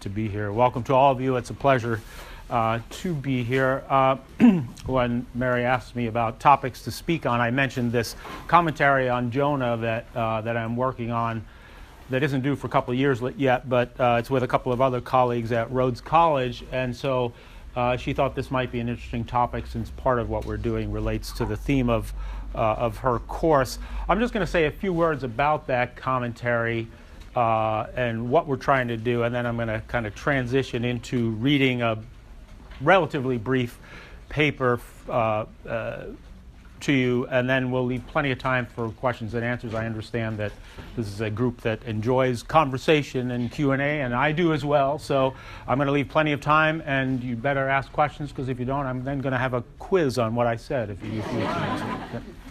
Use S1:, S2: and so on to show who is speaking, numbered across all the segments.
S1: to be here. Welcome to all of you. It's a pleasure to be here. When Mary asked me about topics to speak on, I mentioned this commentary on Jonah that I'm working on that isn't due for a couple of years yet, but it's with a couple of other colleagues at Rhodes College, and so she thought this might be an interesting topic since part of what we're doing relates to the theme of her course. I'm just going to say a few words about that commentary and what we're trying to do, and then I'm going to kind of transition into reading a relatively brief paper to you, and then we'll leave plenty of time for questions and answers. I understand that this is a group that enjoys conversation and Q&A, and I do as well, so I'm going to leave plenty of time, and you better ask questions, because if you don't, I'm then going to have a quiz on what I said if you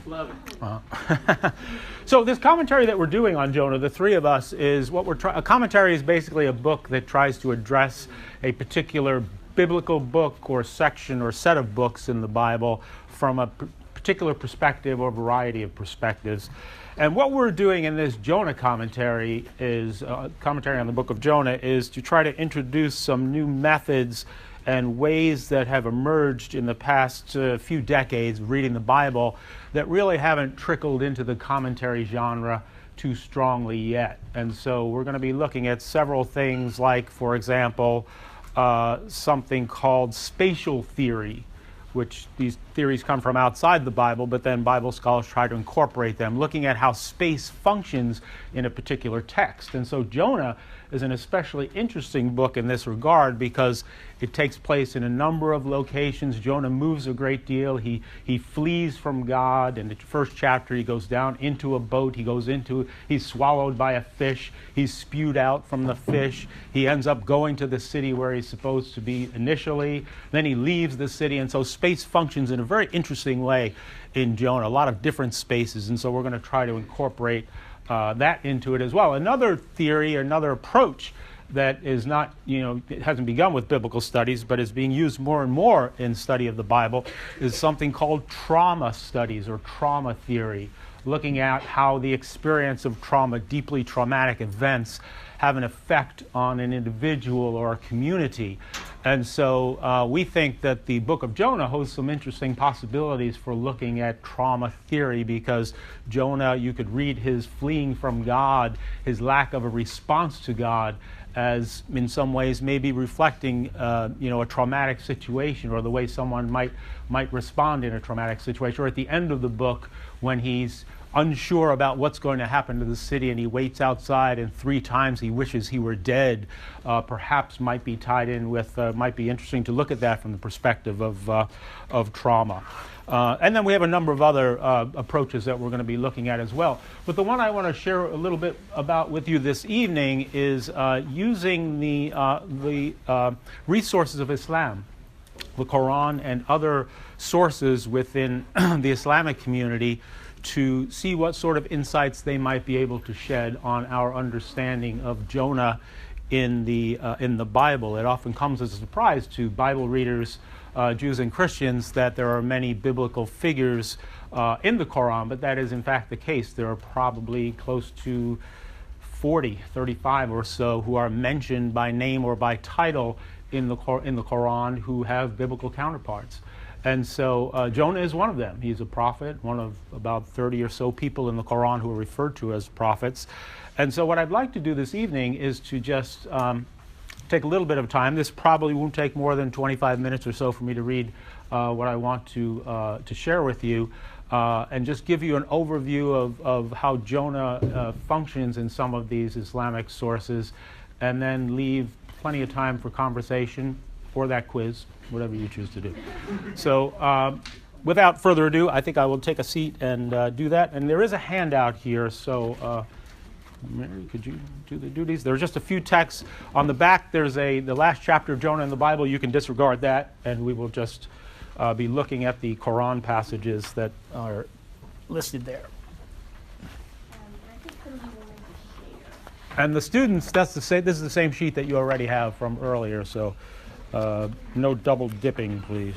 S2: Love
S1: it. So this commentary that we're doing on Jonah, the three of us, is what we're a commentary is basically a book that tries to address a particular biblical book or section or set of books in the Bible from a particular perspective or variety of perspectives. And what we're doing in this Jonah commentary is commentary on the book of Jonah is to try to introduce some new methods and ways that have emerged in the past few decades of reading the Bible that really haven't trickled into the commentary genre too strongly yet. And so we're going to be looking at several things like, for example, something called spatial theory, which these theories come from outside the Bible, but then Bible scholars try to incorporate them, looking at how space functions in a particular text. And so Jonah is an especially interesting book in this regard because it takes place in a number of locations. Jonah moves a great deal. He flees from God. In the first chapter, he goes down into a boat. He's swallowed by a fish. He's spewed out from the fish. He ends up going to the city where he's supposed to be initially. Then he leaves the city. And so space functions in a very interesting way in Jonah, a lot of different spaces. And so we're going to try to incorporate that into it as well. Another theory, another approach that is not, it hasn't begun with biblical studies, but is being used more and more in study of the Bible, is something called trauma studies or trauma theory, looking at how the experience of trauma, deeply traumatic events, have an effect on an individual or a community. And so we think that the book of Jonah holds some interesting possibilities for looking at trauma theory, because Jonah, you could read his fleeing from God, his lack of a response to God, as in some ways maybe reflecting a traumatic situation, or the way someone might respond in a traumatic situation. Or at the end of the book, when he's unsure about what's going to happen to the city and he waits outside and 3 times he wishes he were dead, perhaps might be tied in with, might be interesting to look at that from the perspective of trauma. And then we have a number of other approaches that we're going to be looking at as well. But the one I want to share a little bit about with you this evening is using the resources of Islam, the Qur'an and other sources within the Islamic community, to see what sort of insights they might be able to shed on our understanding of Jonah in the Bible. It often comes as a surprise to Bible readers, Jews and Christians, that there are many biblical figures in the Quran, but that is in fact the case. There are probably close to 35 or so who are mentioned by name or by title in the Quran who have biblical counterparts. And so Jonah is one of them. He's a prophet, one of about 30 or so people in the Quran who are referred to as prophets. And so what I'd like to do this evening is to just take a little bit of time. This probably won't take more than 25 minutes or so for me to read what I want to share with you, and just give you an overview of how Jonah functions in some of these Islamic sources, and then leave plenty of time for conversation or that quiz, whatever you choose to do. So without further ado, I think I will take a seat and do that. And there is a handout here, so Mary, could you do the duties? There are just a few texts. On the back, there's the last chapter of Jonah in the Bible. You can disregard that, and we will just be looking at the Quran passages that are listed there. And the students, this is the same sheet that you already have from earlier, so no double dipping, please.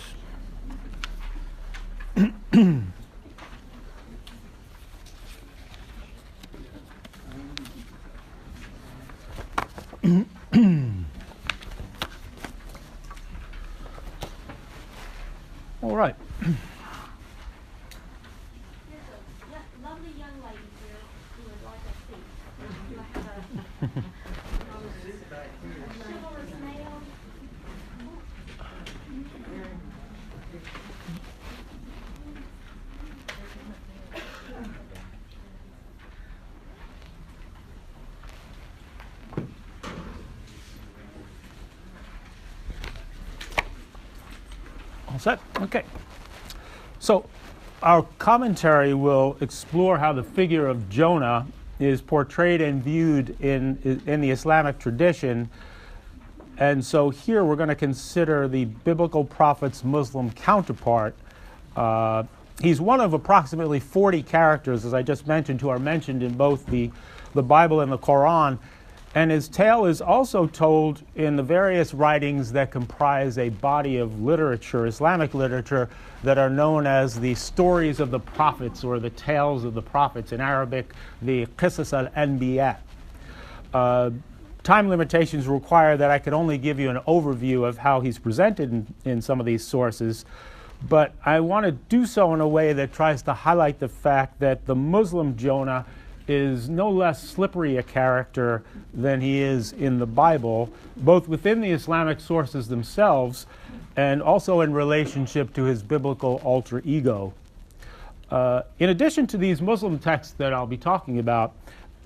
S1: All right.
S3: There's a lovely young lady here who would like a seat. Do I have a chivalrous male?
S1: All set? Okay. So our commentary will explore how the figure of Jonah is portrayed and viewed in the Islamic tradition. And so here we're going to consider the biblical prophet's Muslim counterpart. He's one of approximately 40 characters, as I just mentioned, who are mentioned in both the Bible and the Qur'an. And his tale is also told in the various writings that comprise a body of literature, Islamic literature, that are known as the stories of the prophets or the tales of the prophets. In Arabic, the Qisas al-Anbiya. Time limitations require that I could only give you an overview of how he's presented in some of these sources. But I want to do so in a way that tries to highlight the fact that the Muslim Jonah is no less slippery a character than he is in the Bible, both within the Islamic sources themselves and also in relationship to his biblical alter ego. In addition to these Muslim texts that I'll be talking about,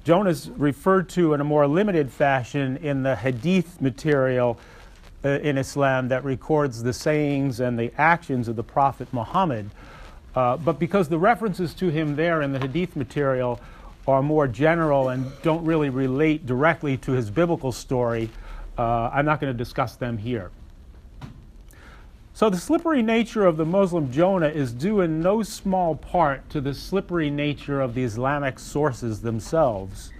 S1: Jonah is referred to in a more limited fashion in the hadith material in Islam that records the sayings and the actions of the Prophet Muhammad. But because the references to him there in the hadith material are more general and don't really relate directly to his biblical story, I'm not going to discuss them here. So the slippery nature of the Muslim Jonah is due in no small part to the slippery nature of the Islamic sources themselves.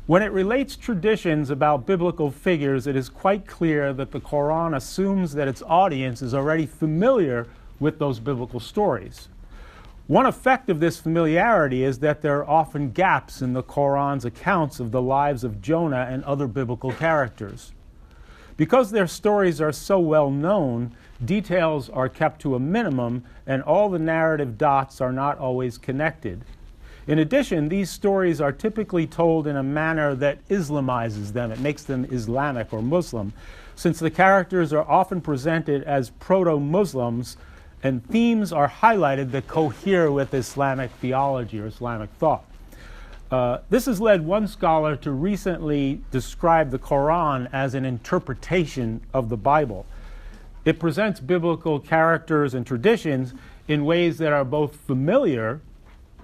S1: When it relates traditions about biblical figures, it is quite clear that the Qur'an assumes that its audience is already familiar with those biblical stories. One effect of this familiarity is that there are often gaps in the Qur'an's accounts of the lives of Jonah and other biblical characters. Because their stories are so well known, details are kept to a minimum and all the narrative dots are not always connected. In addition, these stories are typically told in a manner that Islamizes them. It makes them Islamic or Muslim, since the characters are often presented as proto-Muslims and themes are highlighted that cohere with Islamic theology or Islamic thought. This has led one scholar to recently describe the Qur'an as an interpretation of the Bible. It presents biblical characters and traditions in ways that are both familiar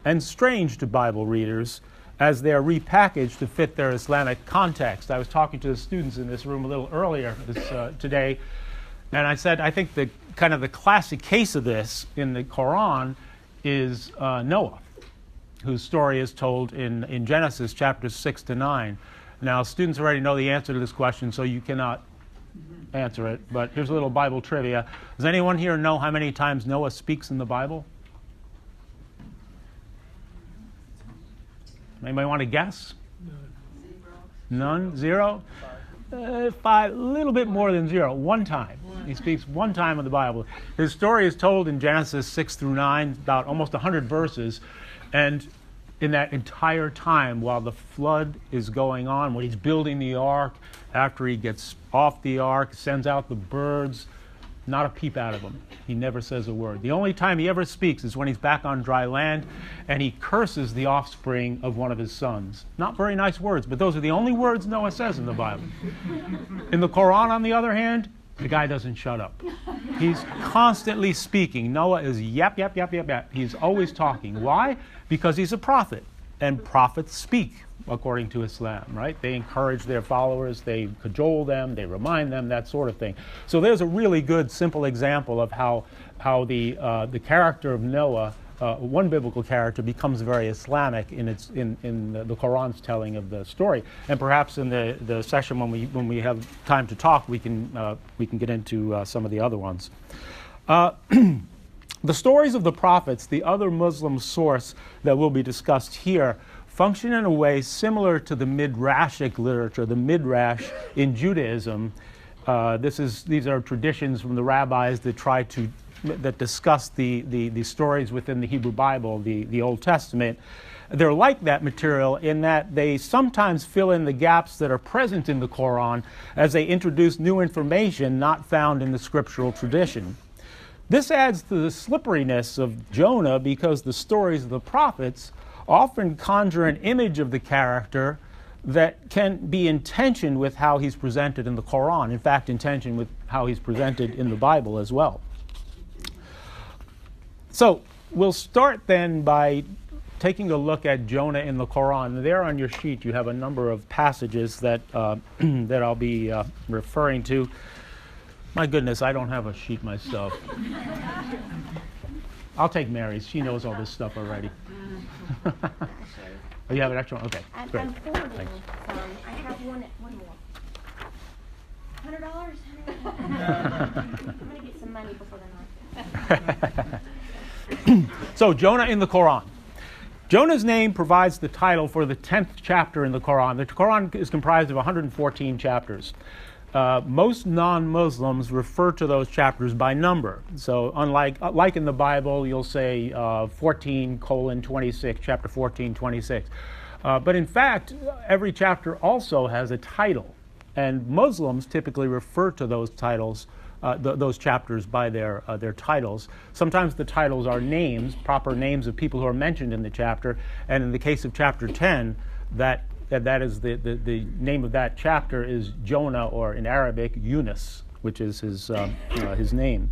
S1: and strange to Bible readers as they are repackaged to fit their Islamic context. I was talking to the students in this room a little earlier today, and I said I think the kind of the classic case of this in the Qur'an is Noah, whose story is told in Genesis chapters 6 to 9. Now, students already know the answer to this question, so you cannot answer it, but here's a little Bible trivia. Does anyone here know how many times Noah speaks in the Bible? Anybody want to guess? None? Zero? 5, a little bit more than 0. One time. He speaks one time in the Bible. His story is told in Genesis 6 through 9, about almost 100 verses. And in that entire time, while the flood is going on, when he's building the ark, after he gets off the ark, sends out the birds, not a peep out of him. He never says a word. The only time he ever speaks is when he's back on dry land and he curses the offspring of one of his sons. Not very nice words, but those are the only words Noah says in the Bible. In the Qur'an, on the other hand, the guy doesn't shut up. He's constantly speaking. Noah is yap, yap, yap, yap, yap. He's always talking. Why? Because he's a prophet, and prophets speak according to Islam, right? They encourage their followers, they cajole them, they remind them, that sort of thing. So there's a really good, simple example of how the character of Noah, one biblical character, becomes very Islamic in the Quran's telling of the story. And perhaps in the session when we have time to talk, we can get into some of the other ones. The stories of the prophets, the other Muslim source that will be discussed here, function in a way similar to the midrashic literature, the midrash in Judaism. These are traditions from the rabbis that try to that discuss the stories within the Hebrew Bible, the Old Testament, they're like that material in that they sometimes fill in the gaps that are present in the Qur'an as they introduce new information not found in the scriptural tradition. This adds to the slipperiness of Jonah because the stories of the prophets often conjure an image of the character that can be in tension with how he's presented in the Qur'an. In fact, in tension with how he's presented in the Bible as well. So we'll start then by taking a look at Jonah in the Qur'an. There on your sheet you have a number of passages that that I'll be referring to. My goodness, I don't have a sheet myself. I'll take Mary's. She knows all this stuff already. Oh, you have an extra one? Okay, great.
S3: I'm forwarding
S1: Thanks.
S3: some. I have one more. $100? I'm going to get some money before the night.
S1: So, Jonah in the Qur'an. Jonah's name provides the title for the 10th chapter in the Qur'an. The Qur'an is comprised of 114 chapters. Most non-Muslims refer to those chapters by number. So like in the Bible, you'll say 14:26, chapter 14:26. But in fact, every chapter also has a title. And Muslims typically refer to those titles, those chapters by their titles. Sometimes the titles are names, proper names of people who are mentioned in the chapter. And in the case of chapter 10, that is the name of that chapter is Jonah, or in Arabic, Yunus, which is his name.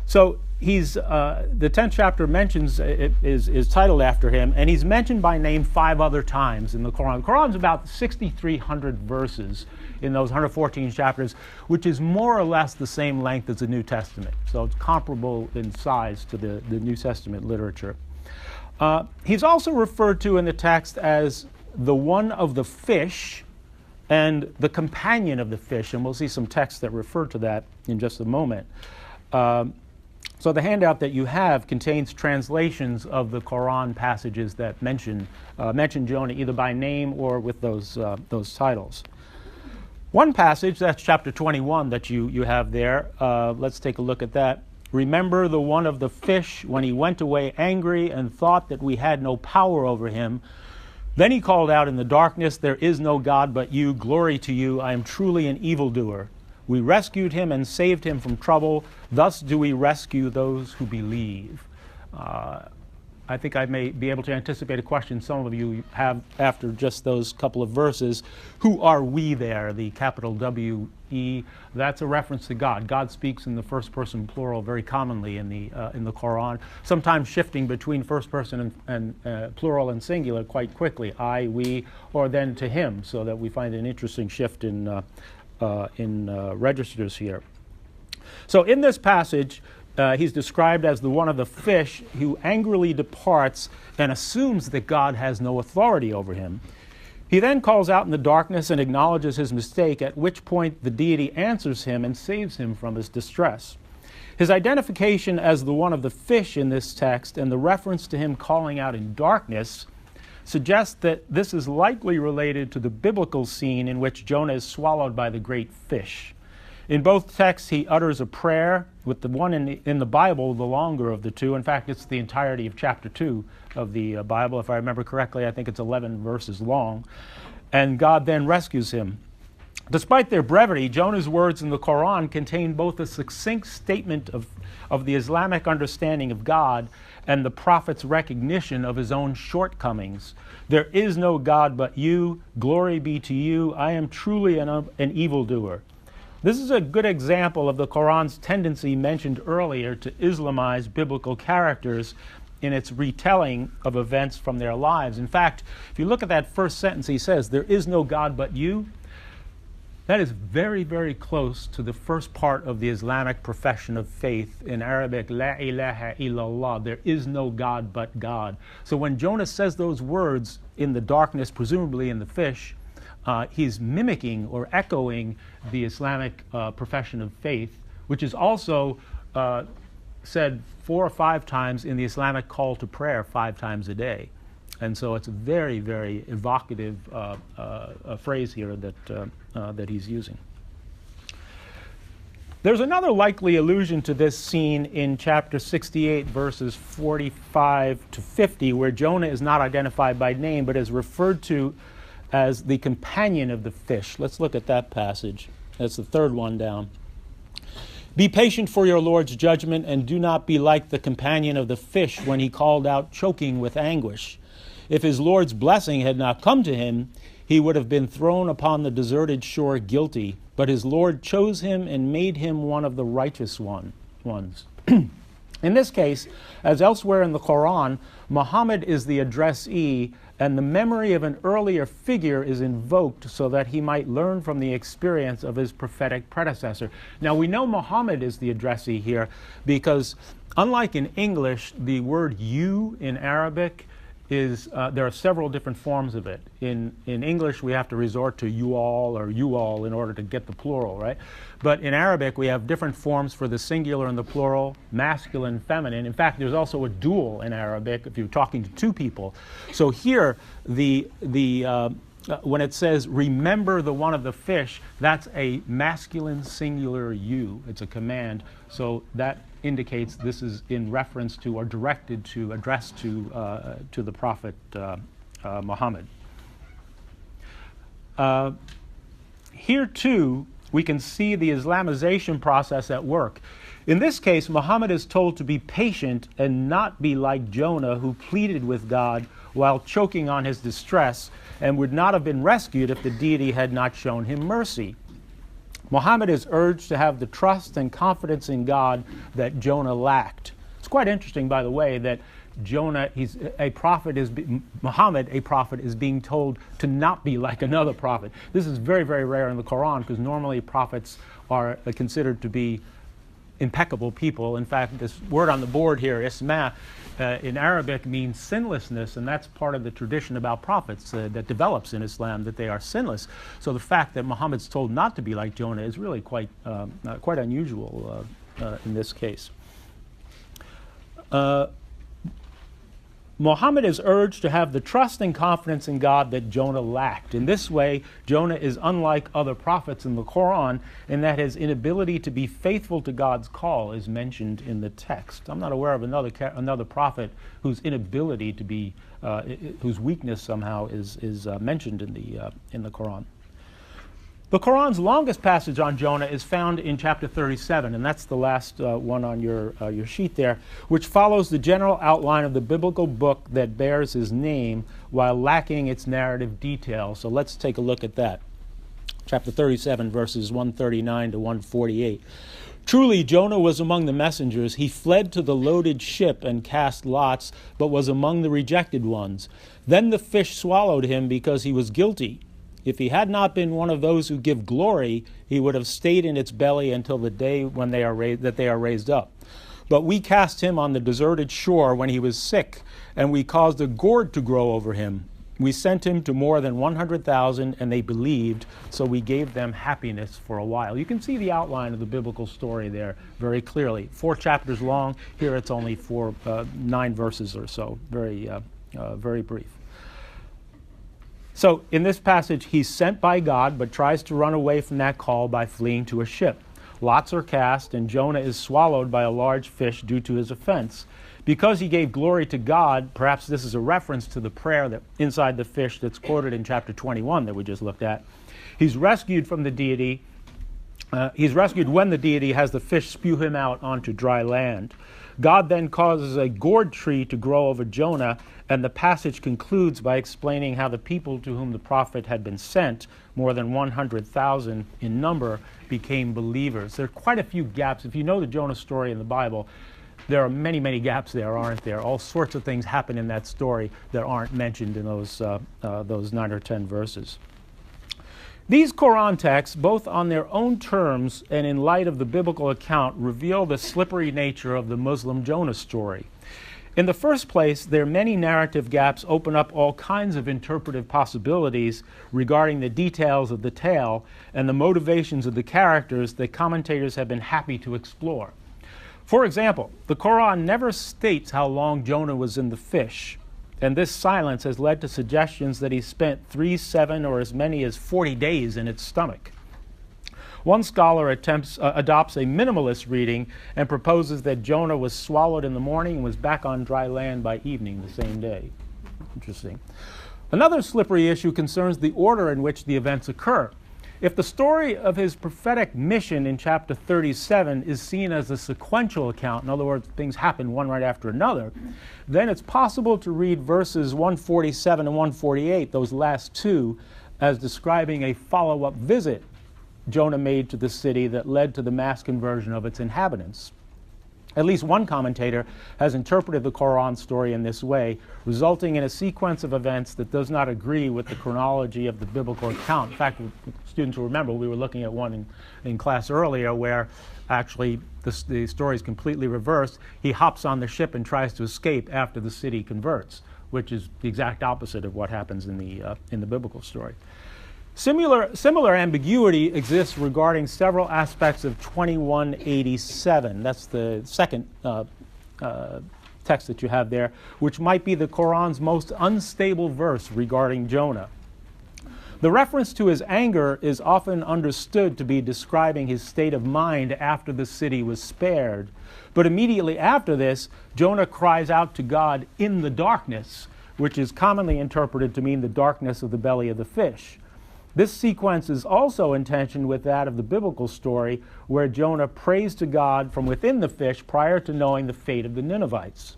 S1: So he's the 10th chapter mentions is titled after him, and he's mentioned by name 5 other times in the Qur'an. The Qur'an's about 6,300 verses in those 114 chapters, which is more or less the same length as the New Testament. So it's comparable in size to the New Testament literature. He's also referred to in the text as the one of the fish and the companion of the fish, and we'll see some texts that refer to that in just a moment. So the handout that you have contains translations of the Qur'an passages that mention Jonah either by name or with those titles. One passage, that's chapter 21 that you have there. Let's take a look at that. Remember the one of the fish when he went away angry and thought that we had no power over him. Then he called out in the darkness, there is no God but you, glory to you, I am truly an evildoer. We rescued him and saved him from trouble, thus do we rescue those who believe. I think I may be able to anticipate a question some of you have after just those couple of verses. Who are we there, the capital W-E? That's a reference to God. God speaks in the first person plural very commonly in the Qur'an, sometimes shifting between first person and plural and singular quite quickly, I, we, or then to him, so that we find an interesting shift in registers here. So in this passage, he's described as the one of the fish who angrily departs and assumes that God has no authority over him. He then calls out in the darkness and acknowledges his mistake, at which point the deity answers him and saves him from his distress. His identification as the one of the fish in this text and the reference to him calling out in darkness suggests that this is likely related to the biblical scene in which Jonah is swallowed by the great fish. In both texts, he utters a prayer, with the one in the Bible the longer of the two. In fact, it's the entirety of chapter 2 of the Bible. If I remember correctly, I think it's 11 verses long. And God then rescues him. Despite their brevity, Jonah's words in the Qur'an contain both a succinct statement of the Islamic understanding of God and the prophet's recognition of his own shortcomings. There is no God but you, glory be to you, I am truly an evildoer. This is a good example of the Qur'an's tendency mentioned earlier to Islamize biblical characters in its retelling of events from their lives. In fact, if you look at that first sentence, he says, there is no God but you. That is very, very close to the first part of the Islamic profession of faith. In Arabic, La ilaha illallah, there is no God but God. So when Jonah says those words in the darkness, presumably in the fish, he's mimicking or echoing the Islamic profession of faith, which is also said 4 or 5 times in the Islamic call to prayer 5 times a day. And so it's a very, very evocative phrase here that he's using. There's another likely allusion to this scene in chapter 68, verses 45 to 50, where Jonah is not identified by name, but is referred to as the companion of the fish. Let's look at that passage. That's the third one down. Be patient for your Lord's judgment, and do not be like the companion of the fish when he called out, choking with anguish. If his Lord's blessing had not come to him, he would have been thrown upon the deserted shore guilty. But his Lord chose him and made him one of the righteous ones. In this case, as elsewhere in the Qur'an, Muhammad is the addressee, and the memory of an earlier figure is invoked so that he might learn from the experience of his prophetic predecessor. Now, we know Muhammad is the addressee here because, unlike in English, the word you in Arabic is, there are several different forms of it. In English, we have to resort to you all or you all in order to get the plural, right? But in Arabic, we have different forms for the singular and the plural, masculine, feminine. In fact, there's also a dual in Arabic if you're talking to two people. So here, when it says, remember the one of the fish, that's a masculine singular you. It's a command. So that indicates this is in reference to or directed to, addressed to the Prophet Muhammad. Here too, we can see the Islamization process at work. In this case, Muhammad is told to be patient and not be like Jonah, who pleaded with God while choking on his distress and would not have been rescued if the deity had not shown him mercy. Muhammad is urged to have the trust and confidence in God that Jonah lacked. It's quite interesting, by the way, that Muhammad, a prophet, is being told to not be like another prophet. This is very, very rare in the Quran because normally prophets are considered to be impeccable people. In fact, this word on the board here, isma, in Arabic means sinlessness, and that's part of the tradition about prophets that develops in Islam, that they are sinless. So the fact that Muhammad's told not to be like Jonah is really quite unusual in this case. Muhammad is urged to have the trust and confidence in God that Jonah lacked. In this way, Jonah is unlike other prophets in the Quran in that his inability to be faithful to God's call is mentioned in the text. I'm not aware of another prophet whose inability to be, whose weakness somehow is mentioned in the Quran. The Quran's longest passage on Jonah is found in chapter 37, and that's the last one on your sheet there, which follows the general outline of the biblical book that bears his name while lacking its narrative detail. So let's take a look at that. Chapter 37, verses 139 to 148. Truly, Jonah was among the messengers. He fled to the loaded ship and cast lots, but was among the rejected ones. Then the fish swallowed him because he was guilty. If he had not been one of those who give glory, he would have stayed in its belly until the day when they are raised up. But we cast him on the deserted shore when he was sick, and we caused a gourd to grow over him. We sent him to more than 100,000, and they believed, so we gave them happiness for a while. You can see the outline of the biblical story there very clearly. 4 chapters long. Here it's only 9 verses or so. Very brief. So in this passage, he's sent by God, but tries to run away from that call by fleeing to a ship. Lots are cast, and Jonah is swallowed by a large fish due to his offense. Because he gave glory to God, perhaps this is a reference to the prayer that inside the fish that's quoted in chapter 21 that we just looked at. He's rescued from the deity. He's rescued when the deity has the fish spew him out onto dry land. God then causes a gourd tree to grow over Jonah, and the passage concludes by explaining how the people to whom the prophet had been sent, more than 100,000 in number, became believers. There are quite a few gaps. If you know the Jonah story in the Bible, there are many, many gaps there, aren't there? All sorts of things happen in that story that aren't mentioned in those 9 or 10 verses. These Quran texts, both on their own terms and in light of the biblical account, reveal the slippery nature of the Muslim Jonah story. In the first place, their many narrative gaps open up all kinds of interpretive possibilities regarding the details of the tale and the motivations of the characters that commentators have been happy to explore. For example, the Quran never states how long Jonah was in the fish, and this silence has led to suggestions that he spent 3, 7, or as many as 40 days in its stomach. One scholar adopts a minimalist reading and proposes that Jonah was swallowed in the morning and was back on dry land by evening the same day. Interesting. Another slippery issue concerns the order in which the events occur. If the story of his prophetic mission in chapter 37 is seen as a sequential account, in other words, things happen one right after another, then it's possible to read verses 147 and 148, those last two, as describing a follow-up visit Jonah made to the city that led to the mass conversion of its inhabitants. At least one commentator has interpreted the Qur'an story in this way, resulting in a sequence of events that does not agree with the chronology of the biblical account. In fact, students will remember we were looking at one in class earlier where actually the story is completely reversed. He hops on the ship and tries to escape after the city converts, which is the exact opposite of what happens in the biblical story. Similar ambiguity exists regarding several aspects of 2187. That's the second text that you have there, which might be the Qur'an's most unstable verse regarding Jonah. The reference to his anger is often understood to be describing his state of mind after the city was spared. But immediately after this, Jonah cries out to God in the darkness, which is commonly interpreted to mean the darkness of the belly of the fish. This sequence is also in tension with that of the biblical story, where Jonah prays to God from within the fish prior to knowing the fate of the Ninevites.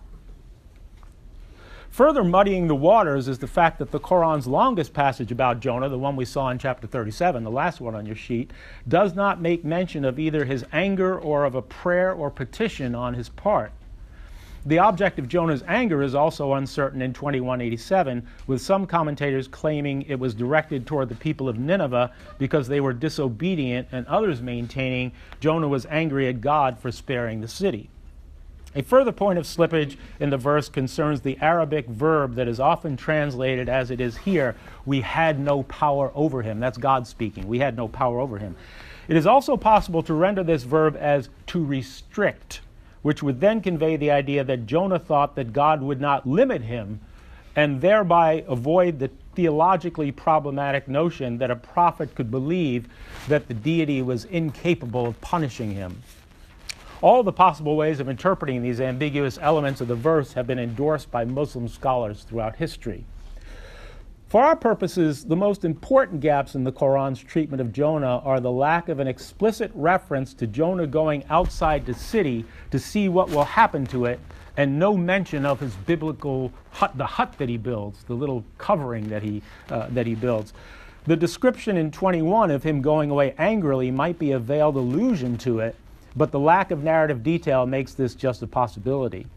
S1: Further muddying the waters is the fact that the Qur'an's longest passage about Jonah, the one we saw in chapter 37, the last one on your sheet, does not make mention of either his anger or of a prayer or petition on his part. The object of Jonah's anger is also uncertain in 2187, with some commentators claiming it was directed toward the people of Nineveh because they were disobedient, and others maintaining Jonah was angry at God for sparing the city. A further point of slippage in the verse concerns the Arabic verb that is often translated as it is here, "We had no power over him." That's God speaking. We had no power over him. It is also possible to render this verb as "to restrict," which would then convey the idea that Jonah thought that God would not limit him and thereby avoid the theologically problematic notion that a prophet could believe that the deity was incapable of punishing him. All the possible ways of interpreting these ambiguous elements of the verse have been endorsed by Muslim scholars throughout history. For our purposes, the most important gaps in the Qur'an's treatment of Jonah are the lack of an explicit reference to Jonah going outside the city to see what will happen to it, and no mention of his biblical hut, the hut that he builds, the little covering that he builds. The description in 21 of him going away angrily might be a veiled allusion to it, but the lack of narrative detail makes this just a possibility.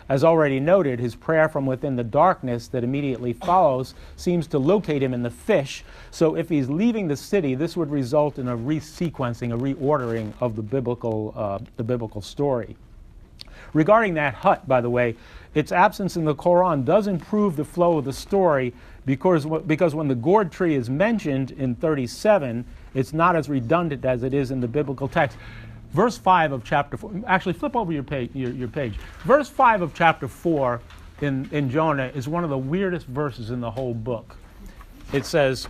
S1: As already noted, his prayer from within the darkness that immediately follows seems to locate him in the fish, so if he's leaving the city, this would result in a resequencing, a reordering of the biblical story. Regarding that hut, by the way, its absence in the Qur'an does improve the flow of the story because when the gourd tree is mentioned in 37, it's not as redundant as it is in the biblical text. Verse 5 of chapter 4, actually flip over your page. Verse 5 of chapter 4 in Jonah is one of the weirdest verses in the whole book. It says,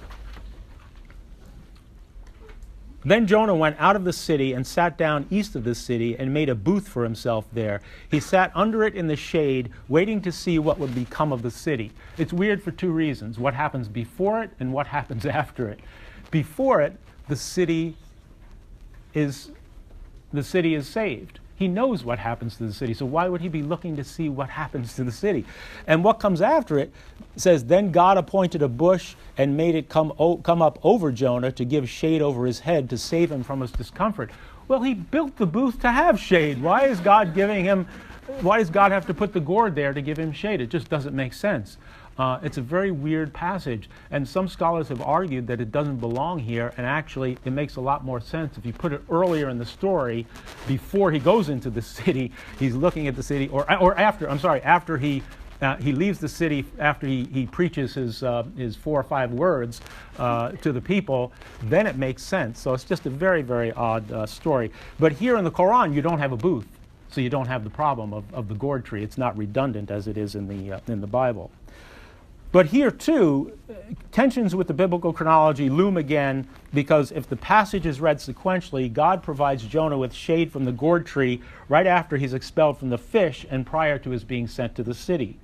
S1: "Then Jonah went out of the city and sat down east of the city and made a booth for himself there. He sat under it in the shade, waiting to see what would become of the city." It's weird for two reasons: what happens before it and what happens after it. Before it, the city is saved. He knows what happens to the city, so why would he be looking to see what happens to the city? And what comes after it says, "Then God appointed a bush and made it come up over Jonah to give shade over his head to save him from his discomfort." Well, he built the booth to have shade. Why does God have to put the gourd there to give him shade? It just doesn't make sense. It's a very weird passage, and some scholars have argued that it doesn't belong here, and actually it makes a lot more sense if you put it earlier in the story, before he goes into the city. He's looking at the city, or after he leaves the city, after he preaches his 4 or 5 words to the people. Then it makes sense. So it's just a very, very odd story. But here in the Qur'an, you don't have a booth, so you don't have the problem of the gourd tree. It's not redundant as it is in the Bible. But here, too, tensions with the biblical chronology loom again, because if the passage is read sequentially, God provides Jonah with shade from the gourd tree right after he's expelled from the fish and prior to his being sent to the city.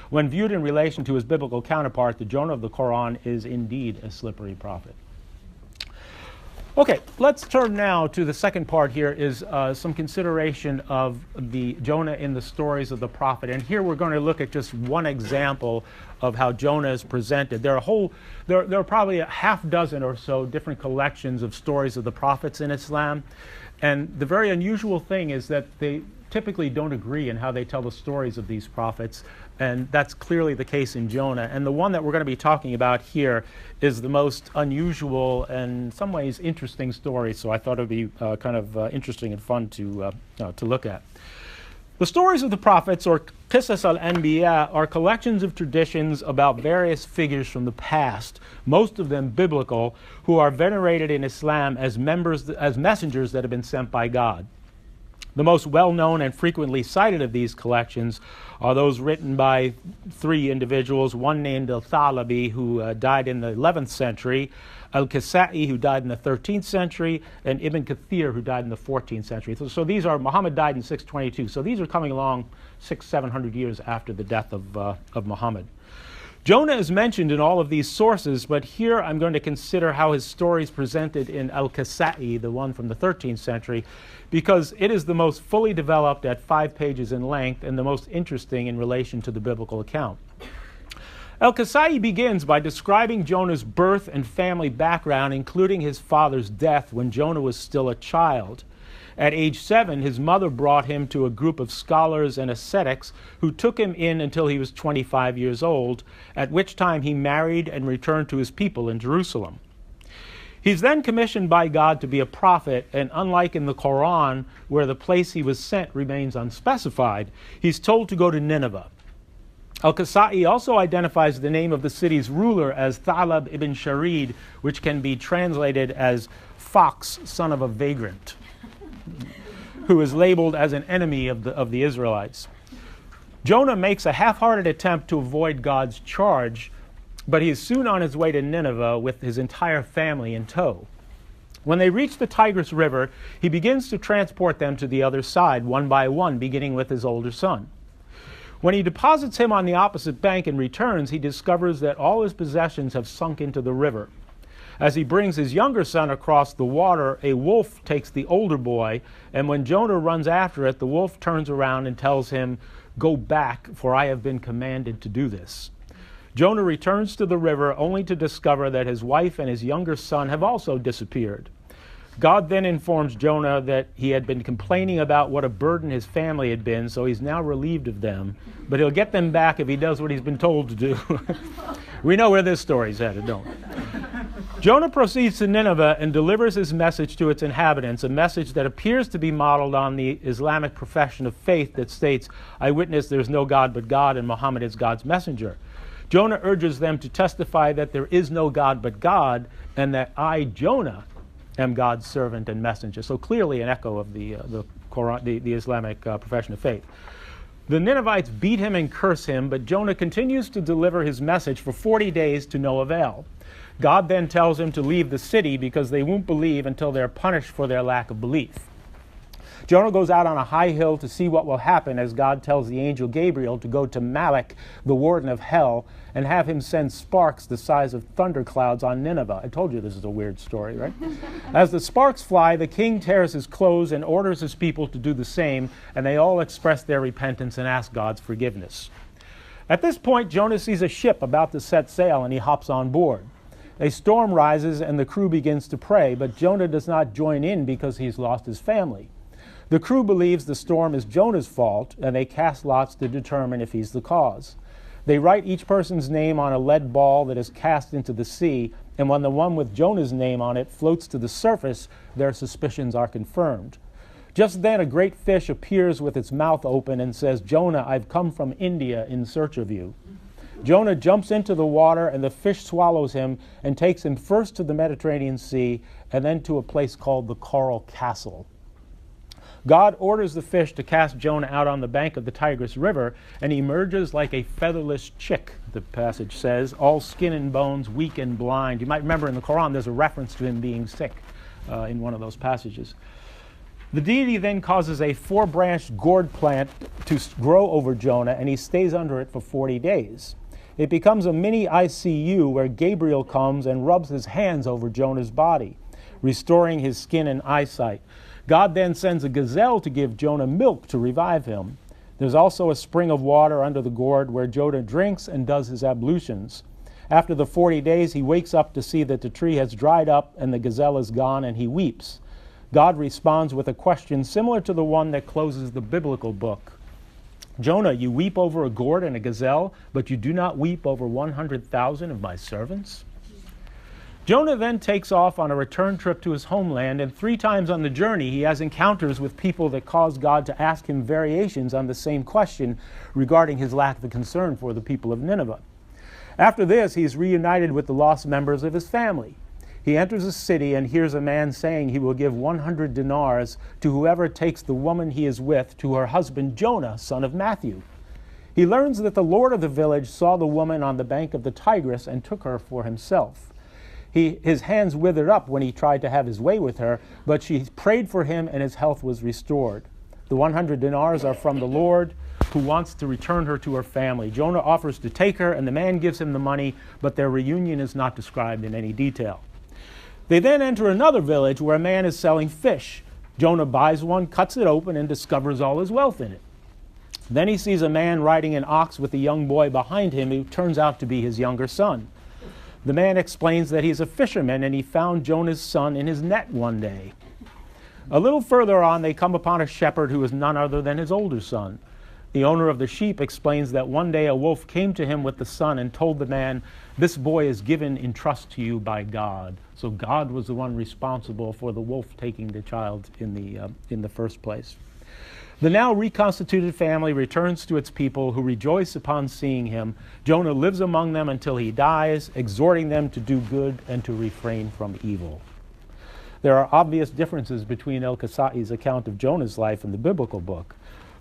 S1: When viewed in relation to his biblical counterpart, the Jonah of the Qur'an is indeed a slippery prophet. Okay, let's turn now to the second part here, is some consideration of the Jonah in the stories of the prophet. And here we're going to look at just one example of how Jonah is presented. There are probably a half dozen or so different collections of stories of the prophets in Islam. And the very unusual thing is that they typically don't agree in how they tell the stories of these prophets. And that's clearly the case in Jonah. And the one that we're going to be talking about here is the most unusual and in some ways interesting story. So I thought it would be kind of interesting and fun to look at. The stories of the prophets, or Qisas al-Anbiya, are collections of traditions about various figures from the past, most of them biblical, who are venerated in Islam as messengers that have been sent by God. The most well-known and frequently cited of these collections are those written by three individuals, one named al-Thalabi, who died in the 11th century, al-Kisa'i, who died in the 13th century, and Ibn Kathir, who died in the 14th century. So these are, Muhammad died in 622, so these are coming along 600-700 years after the death of Muhammad. Jonah is mentioned in all of these sources, but here I'm going to consider how his story is presented in al-Kisa'i, the one from the 13th century, because it is the most fully developed at 5 pages in length and the most interesting in relation to the biblical account. Al-Kisa'i begins by describing Jonah's birth and family background, including his father's death when Jonah was still a child. At age 7, his mother brought him to a group of scholars and ascetics who took him in until he was 25 years old, at which time he married and returned to his people in Jerusalem. He's then commissioned by God to be a prophet, and unlike in the Qur'an, where the place he was sent remains unspecified, he's told to go to Nineveh. Al-Kisa'i also identifies the name of the city's ruler as Thalab ibn Sharid, which can be translated as fox, son of a vagrant, who is labeled as an enemy of the Israelites. Jonah makes a half-hearted attempt to avoid God's charge, but he is soon on his way to Nineveh with his entire family in tow. When they reach the Tigris River, he begins to transport them to the other side, one by one, beginning with his older son. When he deposits him on the opposite bank and returns, he discovers that all his possessions have sunk into the river. As he brings his younger son across the water, a wolf takes the older boy, and when Jonah runs after it, the wolf turns around and tells him, "Go back, for I have been commanded to do this." Jonah returns to the river only to discover that his wife and his younger son have also disappeared. God then informs Jonah that he had been complaining about what a burden his family had been, so he's now relieved of them, but he'll get them back if he does what he's been told to do. We know where this story's headed, don't we? Jonah proceeds to Nineveh and delivers his message to its inhabitants, a message that appears to be modeled on the Islamic profession of faith that states, "I witness there is no God but God, and Muhammad is God's messenger." Jonah urges them to testify that there is no God but God, and that I, Jonah, am God's servant and messenger. So clearly an echo of the Quran, the Islamic profession of faith. The Ninevites beat him and curse him, but Jonah continues to deliver his message for 40 days to no avail. God then tells him to leave the city because they won't believe until they're punished for their lack of belief. Jonah goes out on a high hill to see what will happen as God tells the angel Gabriel to go to Malak, the warden of hell, and have him send sparks the size of thunderclouds on Nineveh. I told you this is a weird story, right? As the sparks fly, the king tears his clothes and orders his people to do the same, and they all express their repentance and ask God's forgiveness. At this point, Jonah sees a ship about to set sail, and he hops on board. A storm rises, and the crew begins to pray, but Jonah does not join in because he's lost his family. The crew believes the storm is Jonah's fault, and they cast lots to determine if he's the cause. They write each person's name on a lead ball that is cast into the sea, and when the one with Jonah's name on it floats to the surface, their suspicions are confirmed. Just then a great fish appears with its mouth open and says, "Jonah, I've come from India in search of you." Jonah jumps into the water, and the fish swallows him and takes him first to the Mediterranean Sea and then to a place called the Coral Castle. God orders the fish to cast Jonah out on the bank of the Tigris River, and he emerges like a featherless chick, the passage says, all skin and bones, weak and blind. You might remember in the Qur'an there's a reference to him being sick in one of those passages. The deity then causes a 4-branched gourd plant to grow over Jonah, and he stays under it for 40 days. It becomes a mini ICU where Gabriel comes and rubs his hands over Jonah's body, restoring his skin and eyesight. God then sends a gazelle to give Jonah milk to revive him. There's also a spring of water under the gourd where Jonah drinks and does his ablutions. After the 40 days, he wakes up to see that the tree has dried up and the gazelle is gone, and he weeps. God responds with a question similar to the one that closes the biblical book. Jonah, you weep over a gourd and a gazelle, but you do not weep over 100,000 of my servants? Jonah then takes off on a return trip to his homeland, and 3 times on the journey he has encounters with people that cause God to ask him variations on the same question regarding his lack of concern for the people of Nineveh. After this, he's reunited with the lost members of his family. He enters a city and hears a man saying he will give 100 dinars to whoever takes the woman he is with to her husband Jonah, son of Matthew. He learns that the lord of the village saw the woman on the bank of the Tigris and took her for himself. His hands withered up when he tried to have his way with her, but she prayed for him and his health was restored. The 100 dinars are from the Lord, who wants to return her to her family. Jonah offers to take her, and the man gives him the money, but their reunion is not described in any detail. They then enter another village where a man is selling fish. Jonah buys one, cuts it open, and discovers all his wealth in it. Then he sees a man riding an ox with a young boy behind him who turns out to be his younger son. The man explains that he's a fisherman and he found Jonah's son in his net one day. A little further on, they come upon a shepherd who is none other than his older son. The owner of the sheep explains that one day a wolf came to him with the son and told the man, "This boy is given in trust to you by God." So God was the one responsible for the wolf taking the child in the first place. The now reconstituted family returns to its people, who rejoice upon seeing him. Jonah lives among them until he dies, exhorting them to do good and to refrain from evil. There are obvious differences between El-Kasai's account of Jonah's life and the biblical book.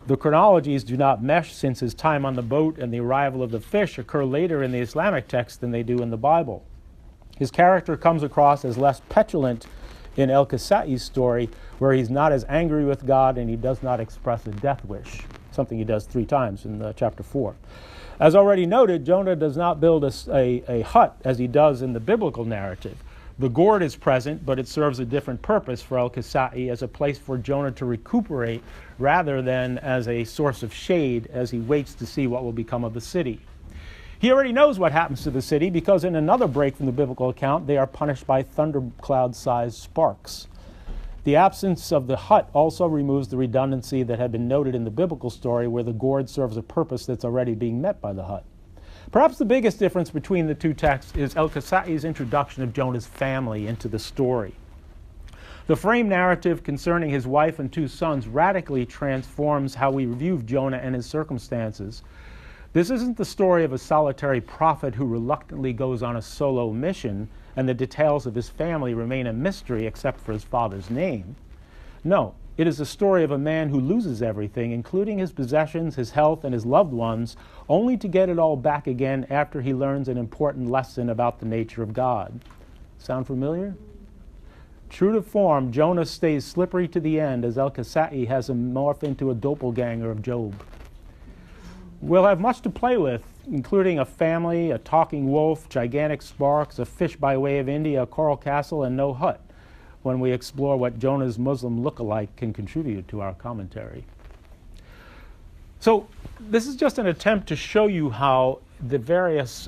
S1: The chronologies do not mesh, since his time on the boat and the arrival of the fish occur later in the Islamic text than they do in the Bible. His character comes across as less petulant in El-Kasai's story, where he's not as angry with God and he does not express a death wish, something he does 3 times in chapter 4. As already noted, Jonah does not build a hut as he does in the biblical narrative. The gourd is present, but it serves a different purpose for El-Kasai, as a place for Jonah to recuperate rather than as a source of shade as he waits to see what will become of the city. He already knows what happens to the city, because in another break from the biblical account, they are punished by thundercloud-sized sparks. The absence of the hut also removes the redundancy that had been noted in the biblical story, where the gourd serves a purpose that's already being met by the hut. Perhaps the biggest difference between the 2 texts is El-Kasai's introduction of Jonah's family into the story. The frame narrative concerning his wife and 2 sons radically transforms how we view Jonah and his circumstances. This isn't the story of a solitary prophet who reluctantly goes on a solo mission, and the details of his family remain a mystery except for his father's name. No, it is the story of a man who loses everything, including his possessions, his health, and his loved ones, only to get it all back again after he learns an important lesson about the nature of God. Sound familiar? True to form, Jonah stays slippery to the end, as El-Kasai has him morph into a doppelganger of Job. We'll have much to play with, including a family, a talking wolf, gigantic sparks, a fish by way of India, a coral castle, and no hut, when we explore what Jonah's Muslim look-alike can contribute to our commentary. So this is just an attempt to show you how the various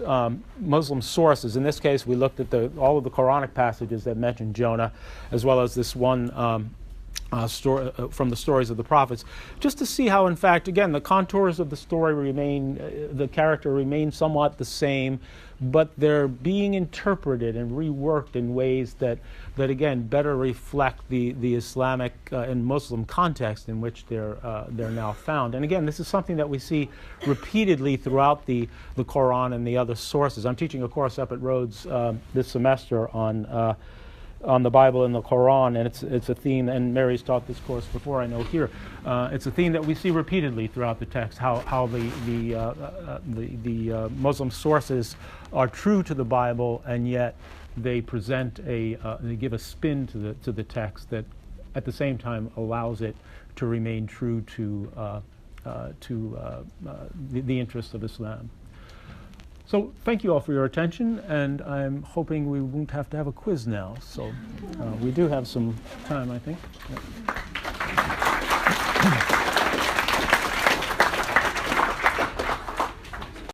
S1: Muslim sources, in this case we looked at all of the Quranic passages that mention Jonah, as well as this one story from the stories of the prophets, just to see how, in fact, again, the contours of the story remain, the character remains somewhat the same, but they're being interpreted and reworked in ways that again, better reflect the Islamic and Muslim context in which they're now found. And again, this is something that we see repeatedly throughout the Qur'an and the other sources. I'm teaching a course up at Rhodes this semester on on the Bible and the Qur'an, and it's a theme, and Mary's taught this course before, I know here. It's a theme that we see repeatedly throughout the text, how the Muslim sources are true to the Bible, and yet they present they give a spin to the text that at the same time allows it to remain true to the interests of Islam. So thank you all for your attention, and I'm hoping we won't have to have a quiz now. So we do have some time, I think. Yeah.